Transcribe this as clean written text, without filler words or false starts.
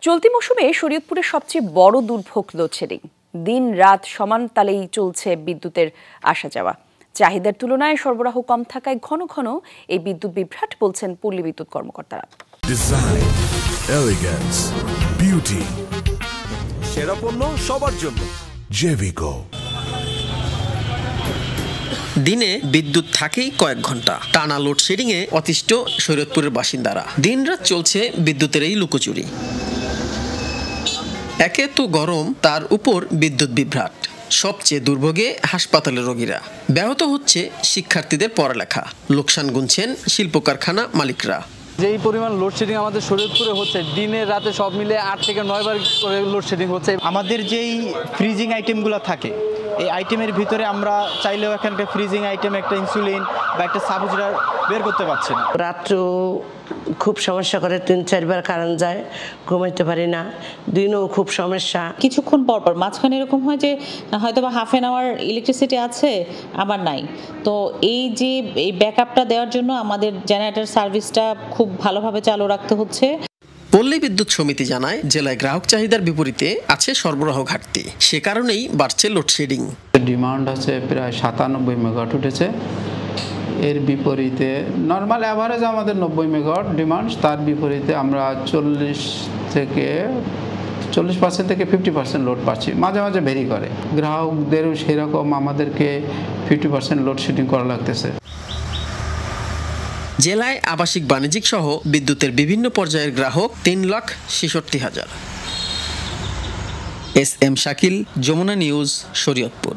চলতি মৌসুমে শরীয়তপুরের সবচেয়ে বড় দুর্ভোগ লোডশেডিং। দিন রাত সমান তালেই চলছে বিদ্যুতের আসা যাওয়া। চাহিদার তুলনায় সরবরাহ কম থাকায় ঘন ঘন এই বিদ্যুৎ বিভ্রাট বলছেন পল্লী বিদ্যুৎ কর্মকর্তারা। ডিজাইন, এলিগেন্স, বিউটি, সেরা পণ্য সবার জন্য জেভিকো। দিনে বিদ্যুৎ থাকেই কয়েক ঘন্টা, টানা লোডশেডিং এ অতিষ্ঠ শরীয়তপুরের বাসিন্দারা। দিনরাত চলছে বিদ্যুতের এই লুকোচুরি। একে তো গরম, তার উপর বিদ্যুৎ বিভ্রাট। সবচেয়ে দুর্ভোগে হাসপাতালের রোগীরা। ব্যাহত হচ্ছে শিক্ষার্থীদের পড়ালেখা। লোকসান গুনছেন শিল্প কারখানা মালিকরা। যেই পরিমাণ লোডশেডিং আমাদের শরীয়তপুরে হচ্ছে, দিনে রাতে সব মিলে 8 থেকে 9 বার করে লোডশেডিং হচ্ছে। আমাদের যেই ফ্রিজিং আইটেমগুলো থাকে, এই আইটেমের ভিতরে আমরা চাইলেও এখানে একটা ফ্রিজিং আইটেম, একটা ইনসুলিন বা একটা সাবুজার বের করতে পারছি না। রাত্রেও খুব সমস্যা করে, 3-4 বার কারেন্ট যায়, ঘুমাইতে পারি না। দিনও খুব সমস্যা। কিছুক্ষণ পর পর মাঝখানে এরকম হয় যে হয়তো বা হাফ অ্যান আওয়ার ইলেকট্রিসিটি আছে, আবার নাই। তো এই যে এই ব্যাকআপটা দেওয়ার জন্য আমাদের জেনারেটর সার্ভিসটা খুব ভালোভাবে চালু রাখতে হচ্ছে। পল্লী বিদ্যুৎ সমিতি জানায়, জেলায় গ্রাহক চাহিদার বিপরীতে আছে সরবরাহ ঘাটতি। সে কারণেই বাড়ছে লোডশেডিং। ডিমান্ড আছে প্রায় 97 মেগাওয়াট উঠেছে। এর বিপরীতে নর্মাল অ্যাভারেজ আমাদের 90 মেগাওয়াট ডিমান্ড, তার বিপরীতে আমরা 40% থেকে 50% লোড পাচ্ছি। মাঝে মাঝে ভেরি করে, গ্রাহকদেরও সেরকম আমাদেরকে 50% লোডশেডিং করা লাগতেছে। জেলায় আবাসিক, বাণিজ্যিক সহ বিদ্যুতের বিভিন্ন পর্যায়ের গ্রাহক 3,66,000। SM Shakil, Jamuna news, Shariatpur.